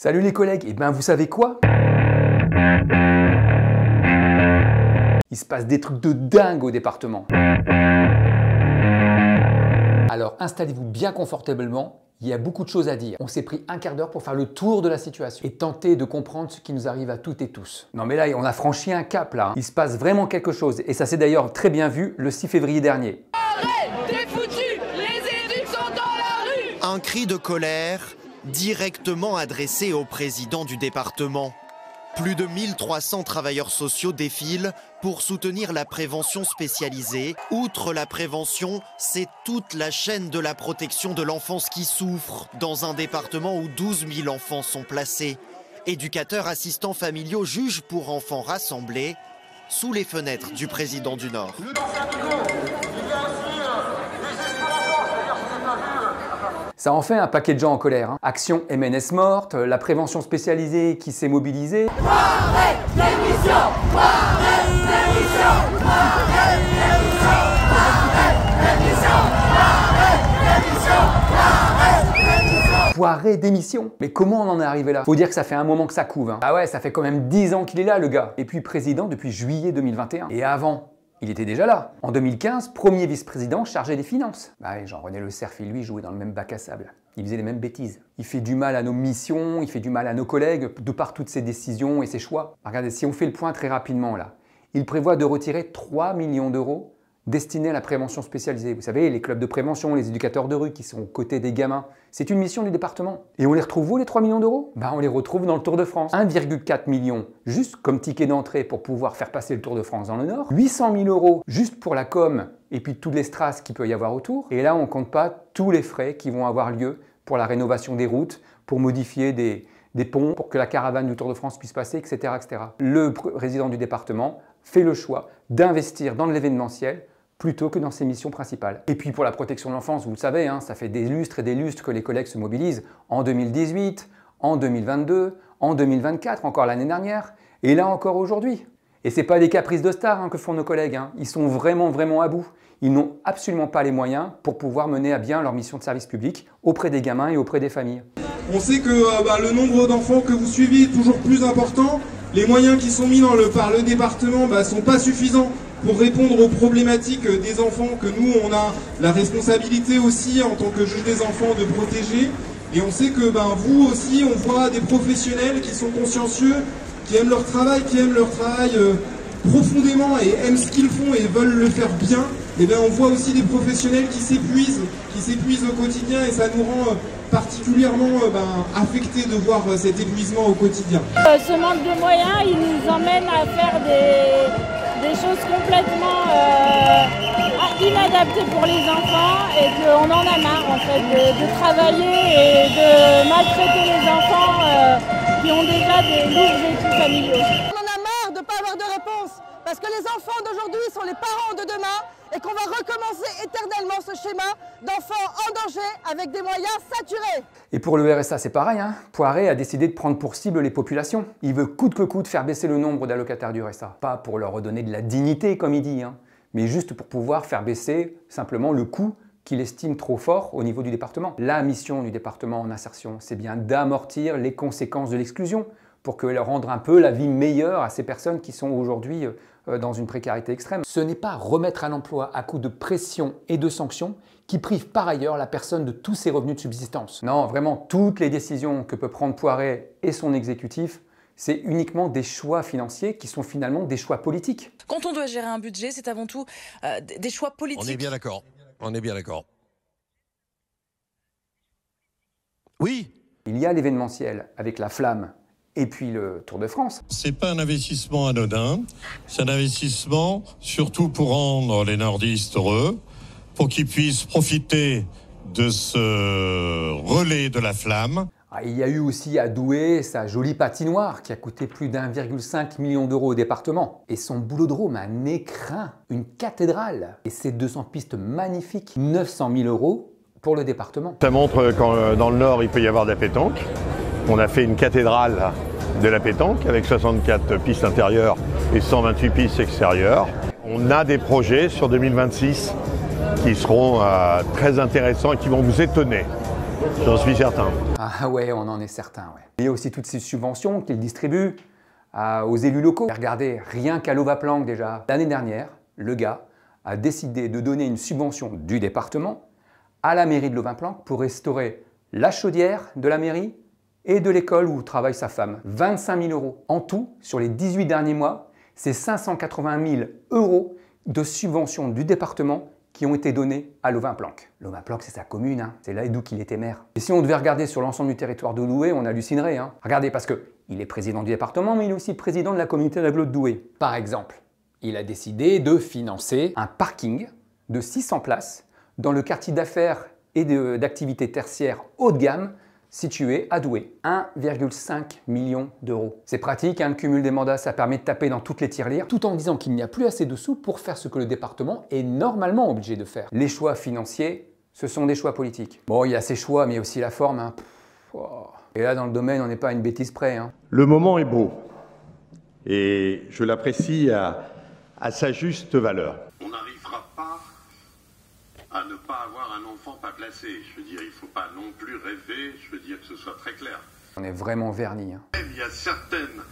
Salut les collègues, et ben vous savez quoi? Il se passe des trucs de dingue au département. Alors installez-vous bien confortablement, il y a beaucoup de choses à dire. On s'est pris un quart d'heure pour faire le tour de la situation et tenter de comprendre ce qui nous arrive à toutes et tous. Non mais là, on a franchi un cap là. Il se passe vraiment quelque chose et ça s'est d'ailleurs très bien vu le 6 février dernier. Arrête, t'es foutu, les éducs sont dans la rue. Un cri de colère directement adressé au président du département. Plus de 1300 travailleurs sociaux défilent pour soutenir la prévention spécialisée. Outre la prévention, c'est toute la chaîne de la protection de l'enfance qui souffre dans un département où 12 000 enfants sont placés. Éducateurs, assistants familiaux, juges pour enfants rassemblés sous les fenêtres du président du Nord. Ça en fait un paquet de gens en colère. Hein. Action MNS morte, la prévention spécialisée qui s'est mobilisée. Arrête, démission, arrête, démission, arrête, démission, arrête, démission, arrête, démission, arrête, démission. Poiré démission. Mais comment on en est arrivé là? Faut dire que ça fait un moment que ça couve. Hein. Ah ouais, ça fait quand même 10 ans qu'il est là le gars. Et puis président depuis juillet 2021. Et avant, il était déjà là. En 2015, premier vice-président chargé des finances. Bah ouais, Jean-René Le Cerf et lui jouaient dans le même bac à sable. Il faisait les mêmes bêtises. Il fait du mal à nos missions, il fait du mal à nos collègues, de par toutes ses décisions et ses choix. Regardez, si on fait le point très rapidement là, il prévoit de retirer 3 millions d'euros destinés à la prévention spécialisée. Vous savez, les clubs de prévention, les éducateurs de rue qui sont aux côtés des gamins. C'est une mission du département. Et on les retrouve où les 3 millions d'euros? Bah, on les retrouve dans le Tour de France. 1,4 million juste comme ticket d'entrée pour pouvoir faire passer le Tour de France dans le Nord. 800 000 euros juste pour la com et puis toutes les strass qu'il peut y avoir autour. Et là, on ne compte pas tous les frais qui vont avoir lieu pour la rénovation des routes, pour modifier des ponts, pour que la caravane du Tour de France puisse passer, etc., etc. Le président du département fait le choix d'investir dans l'événementiel plutôt que dans ses missions principales. Et puis pour la protection de l'enfance, vous le savez, hein, ça fait des lustres et des lustres que les collègues se mobilisent en 2018, en 2022, en 2024, encore l'année dernière, et là encore aujourd'hui. Et ce n'est pas des caprices de stars hein, que font nos collègues, hein. Ils sont vraiment à bout. Ils n'ont absolument pas les moyens pour pouvoir mener à bien leur mission de service public auprès des gamins et auprès des familles. On sait que le nombre d'enfants que vous suivez est toujours plus important. Les moyens qui sont mis par le département ne sont pas suffisants pour répondre aux problématiques des enfants que nous, on a la responsabilité aussi en tant que juge des enfants de protéger. Et on sait que vous aussi, on voit des professionnels qui sont consciencieux, qui aiment leur travail profondément et aiment ce qu'ils font et veulent le faire bien. Et bien on voit aussi des professionnels qui s'épuisent au quotidien et ça nous rend particulièrement affectés de voir cet épuisement au quotidien. Ce manque de moyens, il nous emmène à faire des choses complètement inadaptées pour les enfants et qu'on en a marre en fait de travailler et de maltraiter les enfants qui ont déjà des lourds vécus familiaux. On en a marre de ne pas avoir de réponse parce que les enfants d'aujourd'hui sont les parents de demain et qu'on va recommencer éternellement ce schéma d'enfants en danger avec des moyens saturés. Et pour le RSA, c'est pareil, hein. Poiré a décidé de prendre pour cible les populations. Il veut coûte que coûte faire baisser le nombre d'allocataires du RSA. Pas pour leur redonner de la dignité, comme il dit, hein, mais juste pour pouvoir faire baisser simplement le coût qu'il estime trop fort au niveau du département. La mission du département en insertion, c'est bien d'amortir les conséquences de l'exclusion pour rendre un peu la vie meilleure à ces personnes qui sont aujourd'hui dans une précarité extrême. Ce n'est pas remettre à l'emploi à coup de pression et de sanctions qui prive par ailleurs la personne de tous ses revenus de subsistance. Non, vraiment, toutes les décisions que peut prendre Poiré et son exécutif, c'est uniquement des choix financiers qui sont finalement des choix politiques. Quand on doit gérer un budget, c'est avant tout des choix politiques. On est bien d'accord. On est bien d'accord. Oui. Il y a l'événementiel avec la flamme et puis le Tour de France. C'est pas un investissement anodin, c'est un investissement surtout pour rendre les nordistes heureux, pour qu'ils puissent profiter de ce relais de la flamme. Il y a eu aussi à Douai sa jolie patinoire qui a coûté plus d'1,5 million d'euros au département. Et son boulodrome, un écrin, une cathédrale. Et ses 200 pistes magnifiques, 900 000 euros pour le département. Ça montre quand dans le Nord, il peut y avoir de la pétanque. On a fait une cathédrale de la pétanque avec 64 pistes intérieures et 128 pistes extérieures. On a des projets sur 2026 qui seront très intéressants et qui vont vous étonner. J'en suis certain. Ah ouais, on en est certain, ouais. Il y a aussi toutes ces subventions qu'il distribue aux élus locaux. Regardez, rien qu'à Lovaplanck déjà, l'année dernière, le gars a décidé de donner une subvention du département à la mairie de Lovaplanck pour restaurer la chaudière de la mairie et de l'école où travaille sa femme. 25 000 €. En tout, sur les 18 derniers mois, c'est 580 000 € de subventions du département qui ont été donnés à Lovaplanck. Lovaplanck, c'est sa commune, hein. C'est là d'où qu'il était maire. Et si on devait regarder sur l'ensemble du territoire de Douai, on hallucinerait. Hein. Regardez, parce qu'il est président du département, mais il est aussi président de la communauté d'agglo de Douai. Par exemple, il a décidé de financer un parking de 600 places dans le quartier d'affaires et d'activités tertiaires haut de gamme situé à Douai. 1,5 million €. C'est pratique, hein, le cumul des mandats, ça permet de taper dans toutes les tirelires, tout en disant qu'il n'y a plus assez de sous pour faire ce que le département est normalement obligé de faire. Les choix financiers, ce sont des choix politiques. Bon, il y a ces choix, mais aussi la forme. Hein. Et là, dans le domaine, on n'est pas à une bêtise près. Hein. Le moment est beau et je l'apprécie à sa juste valeur. On n'arrivera pas à ne pas avoir un enfant pas placé. Je veux dire, il ne faut pas non plus rêver, je veux dire que ce soit très clair. On est vraiment vernis. Hein. Il y a certaines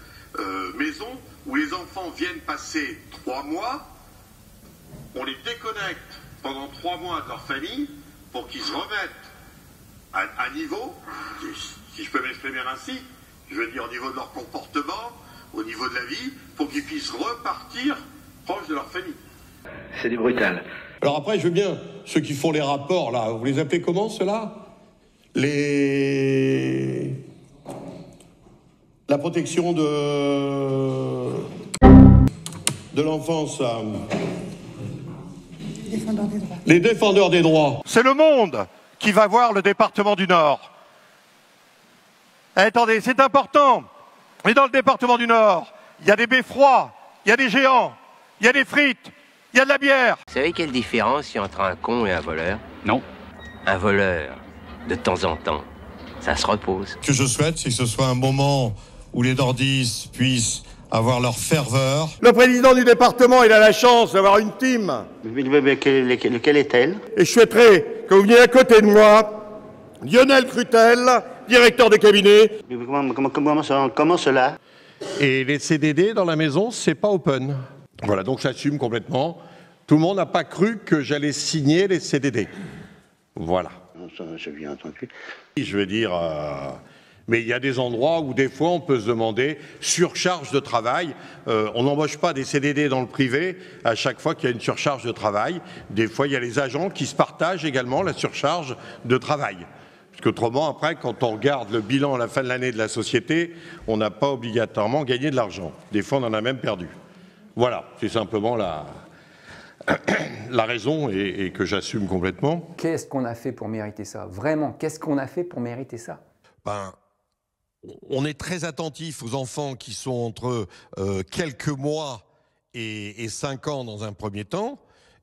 maisons où les enfants viennent passer 3 mois, on les déconnecte pendant 3 mois de leur famille pour qu'ils se remettent à niveau, si je peux m'exprimer ainsi, je veux dire au niveau de leur comportement, au niveau de la vie, pour qu'ils puissent repartir proche de leur famille. C'est du brutal. Alors après, je veux bien, ceux qui font les rapports, là, vous les appelez comment, ceux-là? La protection de l'enfance. Les défendeurs des droits. C'est le Monde qui va voir le département du Nord. Attendez, c'est important. Mais dans le département du Nord, il y a des beffrois, il y a des géants, il y a des frites, il y a de la bière. Vous savez quelle différence il y a entre un con et un voleur? Non. Un voleur, de temps en temps, ça se repose. Ce que je souhaite, c'est que ce soit un moment où les nordistes puissent avoir leur ferveur. Le président du département, il a la chance d'avoir une team. Mais lequel est-elle? Et je souhaiterais que vous veniez à côté de moi, Lionel Crutel, directeur de cabinet. Mais comment cela? Et les CDD dans la maison, c'est pas open. Voilà, donc j'assume complètement. Tout le monde n'a pas cru que j'allais signer les CDD. Voilà. J'ai bien entendu. Je veux dire, mais il y a des endroits où des fois on peut se demander surcharge de travail. On n'embauche pas des CDD dans le privé à chaque fois qu'il y a une surcharge de travail. Des fois, il y a les agents qui se partagent également la surcharge de travail. Parce qu'autrement, après, quand on regarde le bilan à la fin de l'année de la société, on n'a pas obligatoirement gagné de l'argent. Des fois, on en a même perdu. Voilà, c'est simplement la raison et que j'assume complètement. Qu'est-ce qu'on a fait pour mériter ça? Vraiment, qu'est-ce qu'on a fait pour mériter ça? On est très attentif aux enfants qui sont entre quelques mois et 5 ans dans un premier temps.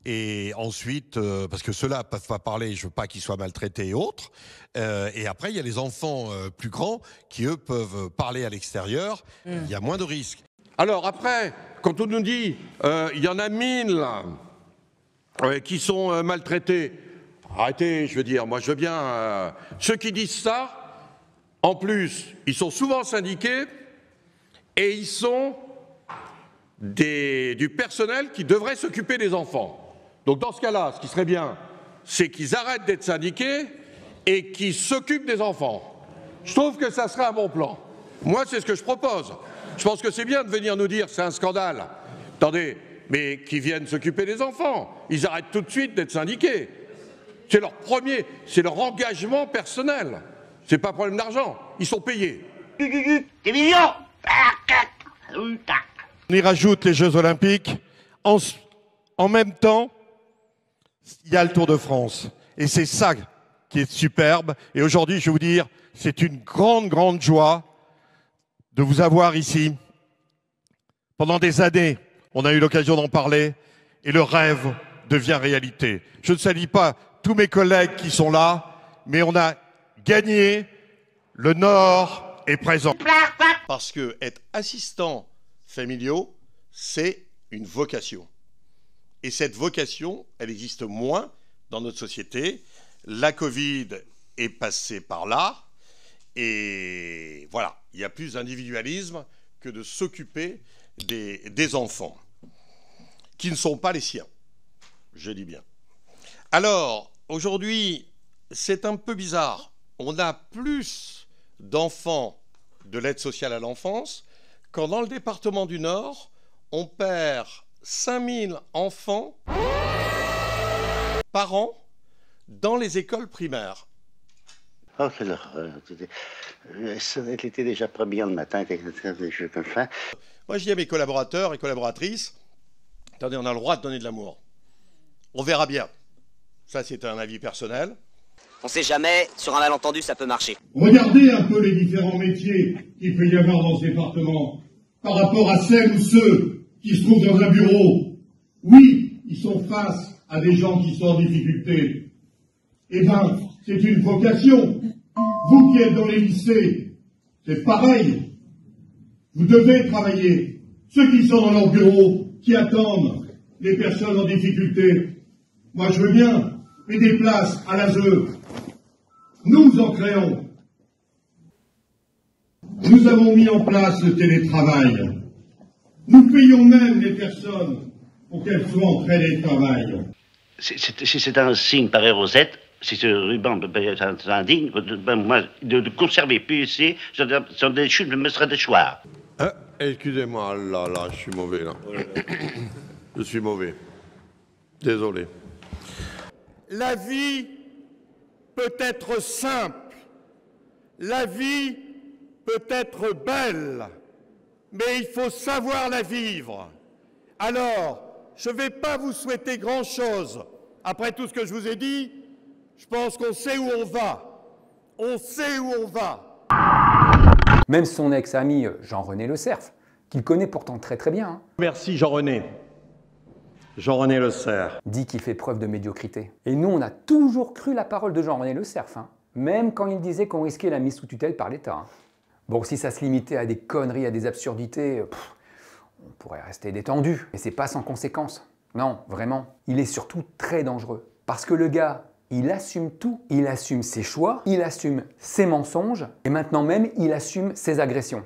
Et ensuite, parce que ceux-là ne peuvent pas parler, je ne veux pas qu'ils soient maltraités et autres. Et après, il y a les enfants plus grands qui, eux, peuvent parler à l'extérieur. Il y a moins de risques. Alors après, quand on nous dit il y en a 1000 là, qui sont maltraités, arrêtez, je veux dire, moi je veux bien. Ceux qui disent ça, en plus, ils sont souvent syndiqués et ils sont du personnel qui devrait s'occuper des enfants. Donc dans ce cas-là, ce qui serait bien, c'est qu'ils arrêtent d'être syndiqués et qu'ils s'occupent des enfants. Je trouve que ça serait un bon plan. Moi, c'est ce que je propose. Je pense que c'est bien de venir nous dire c'est un scandale. Attendez, mais qu'ils viennent s'occuper des enfants. Ils arrêtent tout de suite d'être syndiqués. C'est leur engagement personnel. C'est pas un problème d'argent. Ils sont payés. Des millions. On y rajoute les Jeux Olympiques. En même temps, il y a le Tour de France. Et c'est ça qui est superbe. Et aujourd'hui, je vais vous dire, c'est une grande, grande joie de vous avoir ici. Pendant des années, on a eu l'occasion d'en parler et le rêve devient réalité. Je ne salue pas tous mes collègues qui sont là, mais on a gagné. Le Nord est présent. Parce que être assistant familiaux, c'est une vocation. Et cette vocation, elle existe moins dans notre société. La Covid est passé par là. Et voilà, il y a plus d'individualisme que de s'occuper des enfants, qui ne sont pas les siens, je dis bien. Alors, aujourd'hui, c'est un peu bizarre. On a plus d'enfants de l'aide sociale à l'enfance quand dans le département du Nord, on perd 5000 enfants par an dans les écoles primaires. Oh, c'est l'horreur. Elle était déjà pas bien le matin, Moi, je dis à mes collaborateurs et collaboratrices, attendez, on a le droit de donner de l'amour. On verra bien. Ça, c'est un avis personnel. On sait jamais, sur un malentendu, ça peut marcher. Regardez un peu les différents métiers qu'il peut y avoir dans ce département par rapport à celles ou ceux qui se trouvent dans un bureau. Oui, ils sont face à des gens qui sont en difficulté. Eh bien, c'est une vocation. Vous qui êtes dans les lycées, c'est pareil. Vous devez travailler. Ceux qui sont dans leur bureau, qui attendent les personnes en difficulté, moi je veux bien, et des places à l'ASE. Nous en créons. Nous avons mis en place le télétravail. Nous payons même les personnes pour qu'elles soient en télétravail. Si c'est un signe pareil Rosette, si ce ruban est indigne, moi, de conserver PUC, sur des chutes, me serait déchoir. Excusez-moi, là, je suis mauvais, là. Je suis mauvais. Désolé. La vie peut être simple. La vie peut être belle. Mais il faut savoir la vivre. Alors, je ne vais pas vous souhaiter grand-chose. Après tout ce que je vous ai dit, je pense qu'on sait où on va. On sait où on va. Même son ex-ami Jean-René Le Cerf, qu'il connaît pourtant très très bien. Hein. Merci Jean-René. Jean-René Le Cerf. Dit qu'il fait preuve de médiocrité. Et nous, on a toujours cru la parole de Jean-René Le Cerf, hein. Même quand il disait qu'on risquait la mise sous tutelle par l'État. Hein. Bon, si ça se limitait à des conneries, à des absurdités, on pourrait rester détendu. Mais c'est pas sans conséquence. Non, vraiment. Il est surtout très dangereux. Parce que le gars, il assume tout. Il assume ses choix, il assume ses mensonges, et maintenant même, il assume ses agressions.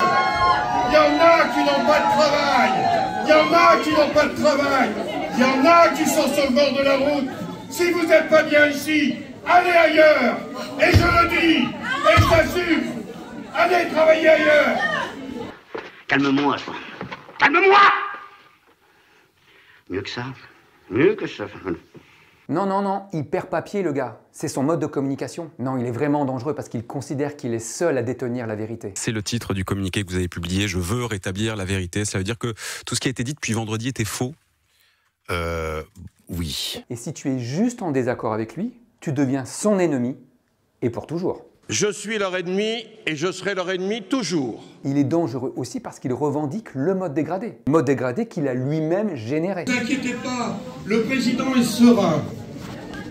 Il y en a qui n'ont pas de travail. Il y en a qui n'ont pas de travail. Il y en a qui sont sur le bord de la route. Si vous n'êtes pas bien ici, allez ailleurs. Et je le dis, et je t'assume. Allez travailler ailleurs. Calme-moi, toi. Calme-moi. Mieux que ça. Mieux que ça. Non, non, non, il perd papier le gars. C'est son mode de communication. Non, il est vraiment dangereux parce qu'il considère qu'il est seul à détenir la vérité. C'est le titre du communiqué que vous avez publié. Je veux rétablir la vérité. Ça veut dire que tout ce qui a été dit depuis vendredi était faux? Oui. Et si tu es juste en désaccord avec lui, tu deviens son ennemi, et pour toujours. Je suis leur ennemi et je serai leur ennemi toujours. Il est dangereux aussi parce qu'il revendique le mode dégradé. Mode dégradé qu'il a lui-même généré. Ne vous inquiétez pas, le président est serein.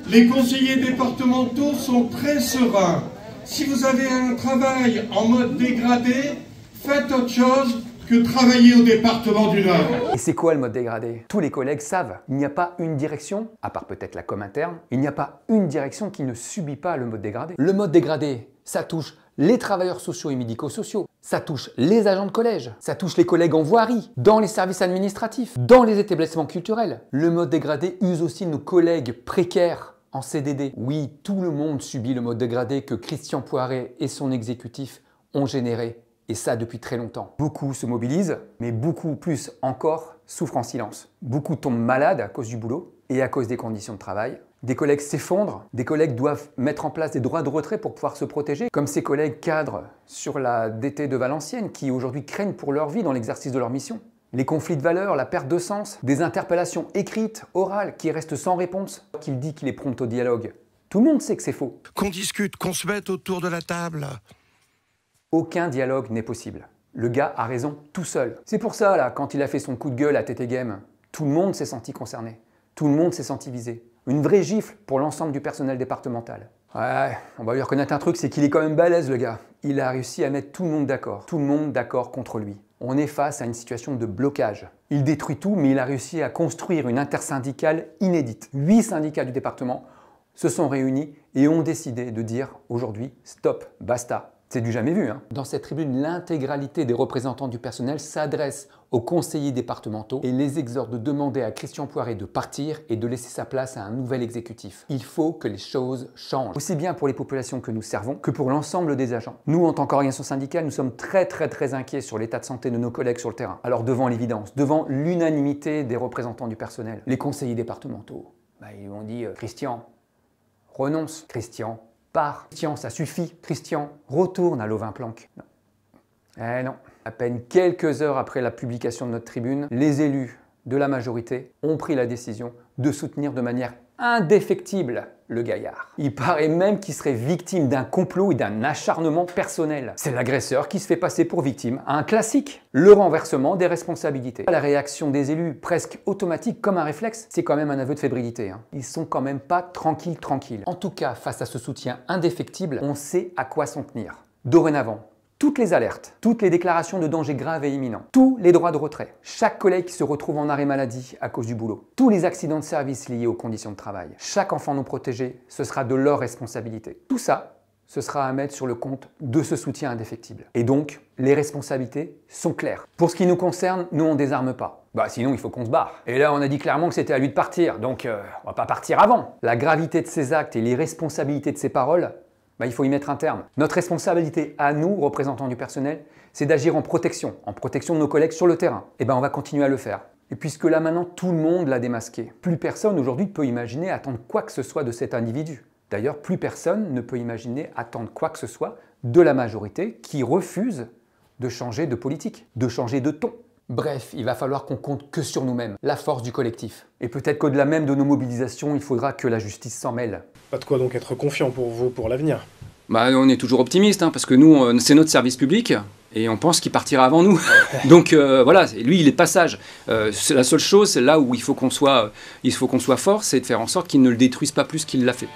Les conseillers départementaux sont très sereins. Si vous avez un travail en mode dégradé, faites autre chose que travailler au département du Nord. Et c'est quoi le mode dégradé? Tous les collègues savent, il n'y a pas une direction, à part peut-être la com interne, il n'y a pas une direction qui ne subit pas le mode dégradé. Le mode dégradé, ça touche les travailleurs sociaux et médico-sociaux, ça touche les agents de collège, ça touche les collègues en voirie, dans les services administratifs, dans les établissements culturels. Le mode dégradé use aussi nos collègues précaires en CDD. Oui, tout le monde subit le mode dégradé que Christian Poiret et son exécutif ont généré. Et ça depuis très longtemps. Beaucoup se mobilisent, mais beaucoup plus encore souffrent en silence. Beaucoup tombent malades à cause du boulot et à cause des conditions de travail. Des collègues s'effondrent, des collègues doivent mettre en place des droits de retrait pour pouvoir se protéger, comme ces collègues cadres sur la DT de Valenciennes qui aujourd'hui craignent pour leur vie dans l'exercice de leur mission. Les conflits de valeurs, la perte de sens, des interpellations écrites, orales, qui restent sans réponse, qu'il dit qu'il est prompt au dialogue. Tout le monde sait que c'est faux. Qu'on discute, qu'on se mette autour de la table. Aucun dialogue n'est possible. Le gars a raison tout seul. C'est pour ça, là, quand il a fait son coup de gueule à TT Game, tout le monde s'est senti concerné. Tout le monde s'est senti visé. Une vraie gifle pour l'ensemble du personnel départemental. Ouais, on va lui reconnaître un truc, c'est qu'il est quand même balèze, le gars. Il a réussi à mettre tout le monde d'accord contre lui. On est face à une situation de blocage. Il détruit tout, mais il a réussi à construire une intersyndicale inédite. 8 syndicats du département se sont réunis et ont décidé de dire aujourd'hui, stop, basta. C'est du jamais vu. Dans cette tribune, l'intégralité des représentants du personnel s'adresse aux conseillers départementaux et les exhorte de demander à Christian Poiret de partir et de laisser sa place à un nouvel exécutif. Il faut que les choses changent, aussi bien pour les populations que nous servons que pour l'ensemble des agents. Nous, en tant qu'organisation syndicale, nous sommes très inquiets sur l'état de santé de nos collègues sur le terrain. Alors devant l'évidence, devant l'unanimité des représentants du personnel, les conseillers départementaux, ils m'ont dit Christian, renonce, Christian, pars. Christian, ça suffit. Christian, retourne à Lovin-Planck. Non. Eh non. À peine quelques heures après la publication de notre tribune, les élus de la majorité ont pris la décision de soutenir de manière indéfectible le gaillard. Il paraît même qu'il serait victime d'un complot et d'un acharnement personnel. C'est l'agresseur qui se fait passer pour victime. Un classique. Le renversement des responsabilités. La réaction des élus, presque automatique comme un réflexe, c'est quand même un aveu de fébrilité. Ils sont quand même pas tranquilles. En tout cas, face à ce soutien indéfectible, on sait à quoi s'en tenir. Dorénavant, toutes les alertes, toutes les déclarations de danger grave et imminent, tous les droits de retrait, chaque collègue qui se retrouve en arrêt maladie à cause du boulot, tous les accidents de service liés aux conditions de travail, chaque enfant non protégé, ce sera de leur responsabilité. Tout ça, ce sera à mettre sur le compte de ce soutien indéfectible. Et donc, les responsabilités sont claires. Pour ce qui nous concerne, nous on désarme pas. Sinon il faut qu'on se barre. Et là on a dit clairement que c'était à lui de partir, donc on va pas partir avant. La gravité de ses actes et les responsabilités de ses paroles, il faut y mettre un terme. Notre responsabilité à nous, représentants du personnel, c'est d'agir en protection de nos collègues sur le terrain. Et on va continuer à le faire. Et puisque là maintenant tout le monde l'a démasqué, plus personne aujourd'hui ne peut imaginer attendre quoi que ce soit de cet individu. D'ailleurs, plus personne ne peut imaginer attendre quoi que ce soit de la majorité qui refuse de changer de politique, de changer de ton. Bref, il va falloir qu'on compte que sur nous-mêmes, la force du collectif. Et peut-être qu'au-delà même de nos mobilisations, il faudra que la justice s'en mêle. Pas de quoi donc être confiant pour vous, pour l'avenir. On est toujours optimiste, parce que nous, c'est notre service public, et on pense qu'il partira avant nous. Donc voilà, lui, il est de passage. C'est la seule chose, c'est là où il faut qu'on soit fort, c'est de faire en sorte qu'il ne le détruise pas plus qu'il l'a fait.